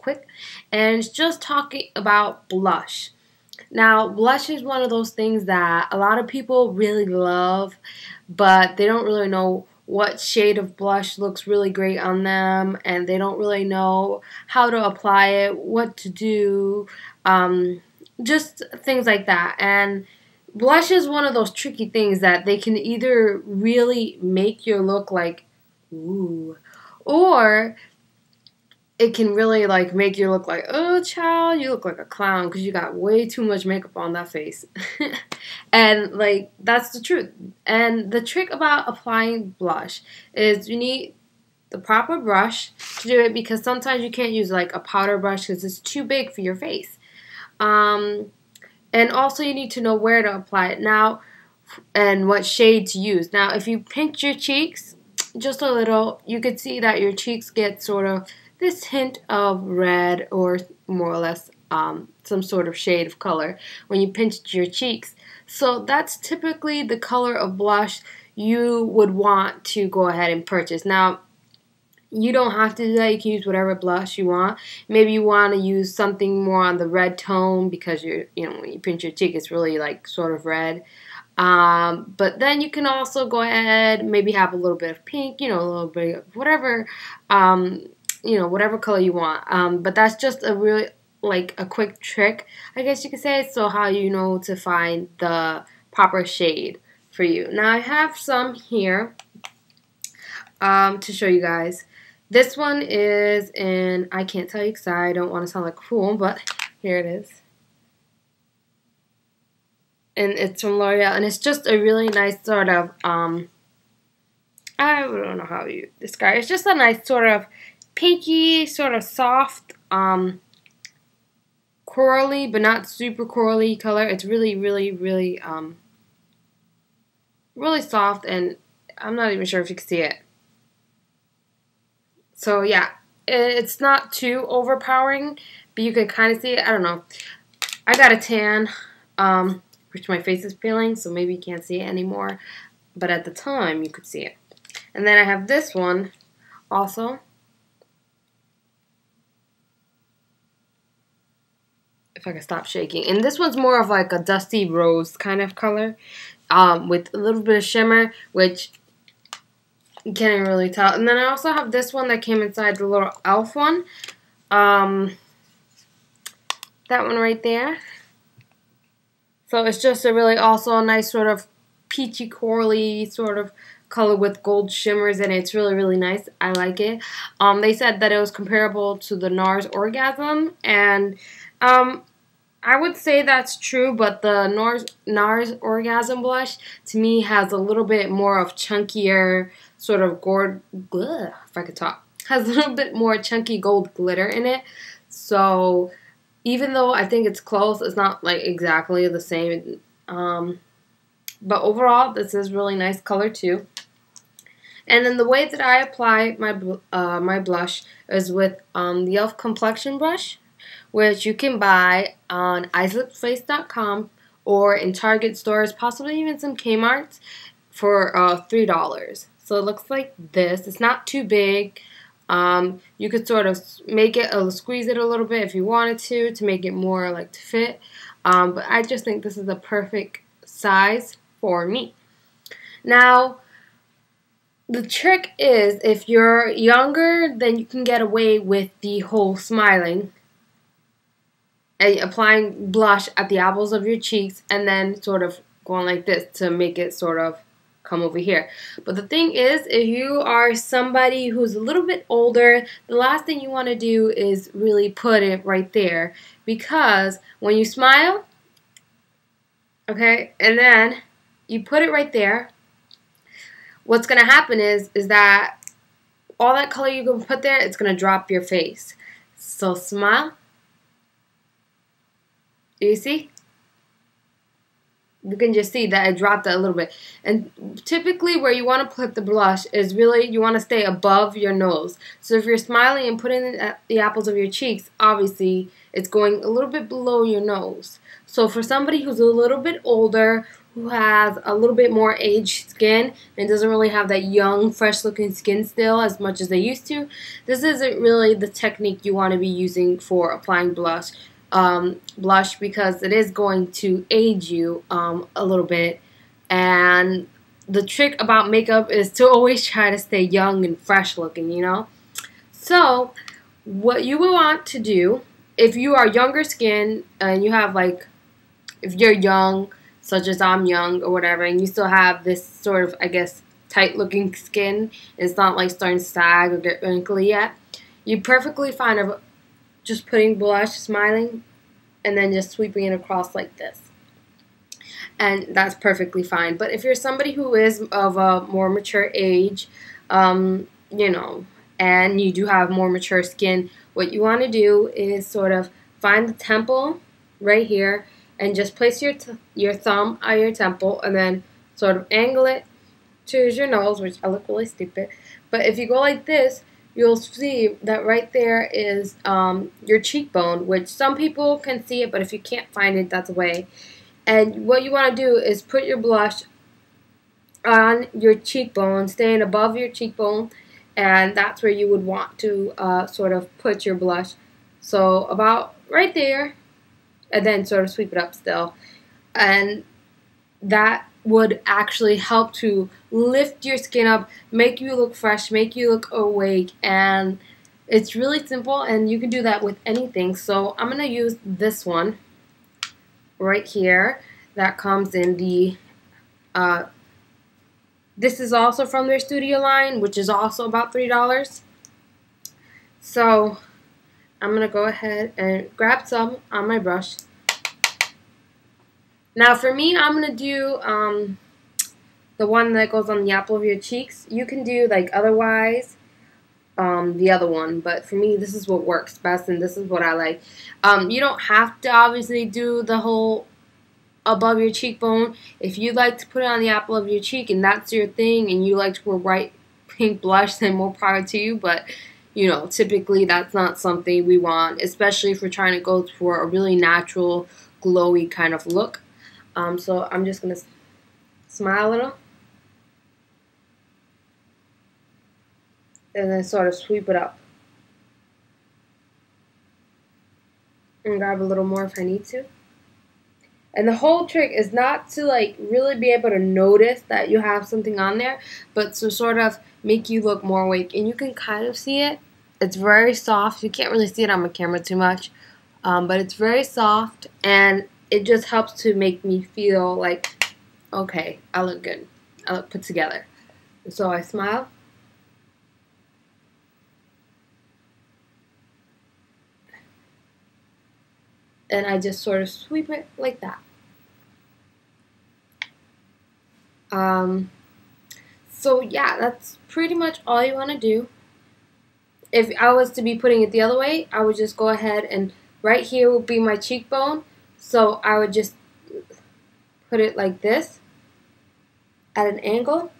quick, and it's just talking about blush. Now, blush is one of those things that a lot of people really love, but they don't really know what shade of blush looks really great on them, and they don't really know how to apply it, what to do, just things like that. And blush is one of those tricky things that they can either really make your look like, ooh, or it can really like make you look like, oh child, you look like a clown because you got way too much makeup on that face. And like, that's the truth. And the trick about applying blush is you need the proper brush to do it, because sometimes you can't use like a powder brush because it's too big for your face. And also you need to know where to apply it now and what shade to use. Now, if you pinch your cheeks just a little, you could see that your cheeks get sort of this hint of red, or more or less some sort of shade of color when you pinch your cheeks. So that's typically the color of blush you would want to go ahead and purchase. Now, you don't have to do that. You can use whatever blush you want. Maybe you want to use something more on the red tone because when you pinch your cheek, it's really like sort of red. But then you can also go ahead, maybe have a little bit of pink, a little bit of whatever, whatever color you want. But that's just a really like a quick trick, I guess you could say. So how you know to find the proper shade for you. Now I have some here to show you guys. This one is in, I can't tell you because I don't want to sound like a fool, but here it is. And it's from L'Oreal, and it's just a really nice sort of, I don't know how you describe it. It's just a nice sort of pinky, sort of soft, corally, but not super corally color. It's really, really, really, really soft, and I'm not even sure if you can see it. So yeah, it's not too overpowering, but you can kind of see it. I don't know. I got a tan, which my face is peeling, so maybe you can't see it anymore. But at the time, you could see it. And then I have this one also. If I can stop shaking. And this one's more of like a dusty rose kind of color, with a little bit of shimmer, which you can't even really tell. And then I also have this one that came inside the little E.l.f. one. That one right there. So it's just a really also a nice sort of peachy corally sort of color with gold shimmers in it. It's really, really nice. I like it. They said that it was comparable to the NARS Orgasm, and I would say that's true, but the NARS Orgasm blush to me has a little bit more of chunkier sort of if I could talk, has a little bit more chunky gold glitter in it. So even though I think it's close, it's not like exactly the same. But overall, this is really nice color too. And then the way that I apply my my blush is with the E.l.f. complexion brush, which you can buy on islipface.com or in Target stores, possibly even some Kmart's, for $3. So it looks like this. It's not too big. You could sort of make it, squeeze it a little bit if you wanted to make it more like to fit. But I just think this is the perfect size for me. Now, the trick is if you're younger, then you can get away with the whole smiling and applying blush at the apples of your cheeks and then sort of going like this to make it sort of come over here. But the thing is, if you are somebody who's a little bit older, the last thing you want to do is really put it right there, because when you smile, okay, and then you put it right there, what's going to happen is that all that color you're going to put there, it's going to drop your face. So smile. You see? You can just see that it dropped a little bit. And typically where you want to put the blush is really, you want to stay above your nose. So if you're smiling and putting it at the apples of your cheeks, obviously it's going a little bit below your nose. So for somebody who's a little bit older, who has a little bit more aged skin and doesn't really have that young, fresh looking skin still as much as they used to, this isn't really the technique you want to be using for applying blush. Because it is going to age you a little bit, and the trick about makeup is to always try to stay young and fresh looking, you know? So what you will want to do, if you are younger skin and you have like, if you're young, such as I'm young or whatever, and you still have this sort of, I guess, tight looking skin, it's not like starting to sag or get wrinkly yet, you perfectly fine of just putting blush, smiling, and then just sweeping it across like this. And that's perfectly fine. But if you're somebody who is of a more mature age, you know, and you do have more mature skin, what you want to do is sort of find the temple right here and just place your thumb on your temple and then sort of angle it towards your nose, which I look really stupid. But if you go like this, you'll see that right there is your cheekbone, which some people can see it, but if you can't find it, that's a way. And what you want to do is put your blush on your cheekbone, staying above your cheekbone, and that's where you would want to sort of put your blush. So about right there, and then sort of sweep it up still. And that would actually help to lift your skin up, make you look fresh, make you look awake, and it's really simple, and you can do that with anything. So I'm going to use this one right here that comes in the this is also from their studio line, which is also about $3. So I'm gonna go ahead and grab some on my brush. Now for me, I'm gonna do the one that goes on the apple of your cheeks. You can do like otherwise the other one, but for me this is what works best and this is what I like. You don't have to obviously do the whole above your cheekbone. If you like to put it on the apple of your cheek and that's your thing and you like to wear bright pink blush, then more power to you, but you know, typically that's not something we want, especially if we're trying to go for a really natural, glowy kind of look. So I'm just going to smile a little and then sort of sweep it up and grab a little more if I need to. And the whole trick is not to like really be able to notice that you have something on there, but to sort of make you look more awake. And you can kind of see it. It's very soft. You can't really see it on my camera too much, but it's very soft, and it just helps to make me feel like, okay, I look good. I look put together. So I smile. And I just sort of sweep it like that. So yeah, that's pretty much all you want to do. If I was to be putting it the other way, I would just go ahead and right here will be my cheekbone. So I would just put it like this at an angle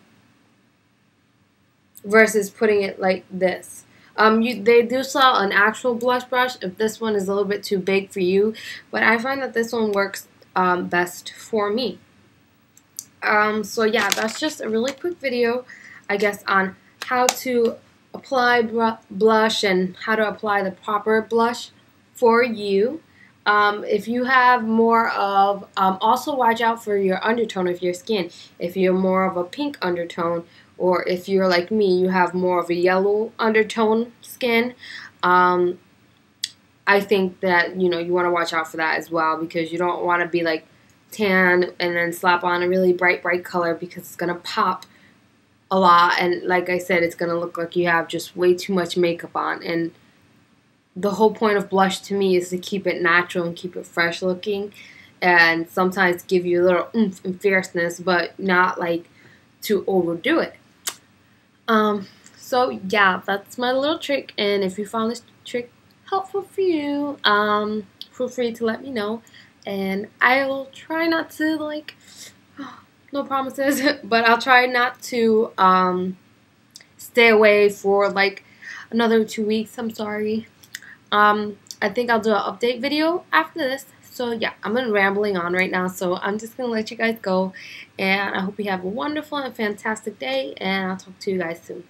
versus putting it like this. They do sell an actual blush brush if this one is a little bit too big for you, but I find that this one works best for me. So yeah, that's just a really quick video, I guess, on how to apply blush and how to apply the proper blush for you. If you have more of, also watch out for your undertone of your skin. If you're more of a pink undertone, or if you're like me, you have more of a yellow undertone skin, I think that, you know, you want to watch out for that as well, because you don't want to be like tan and then slap on a really bright color, because it's going to pop a lot, and like I said, it's going to look like you have just way too much makeup on. And the whole point of blush to me is to keep it natural and keep it fresh looking, and sometimes give you a little oomph and fierceness, but not like to overdo it. So yeah, that's my little trick, and if you found this trick helpful for you, feel free to let me know, and I will try not to, like, no promises, but I'll try not to stay away for like another 2 weeks. I'm sorry. I think I'll do an update video after this. So yeah, I'm been rambling on right now, so I'm just going to let you guys go. And I hope you have a wonderful and fantastic day, and I'll talk to you guys soon.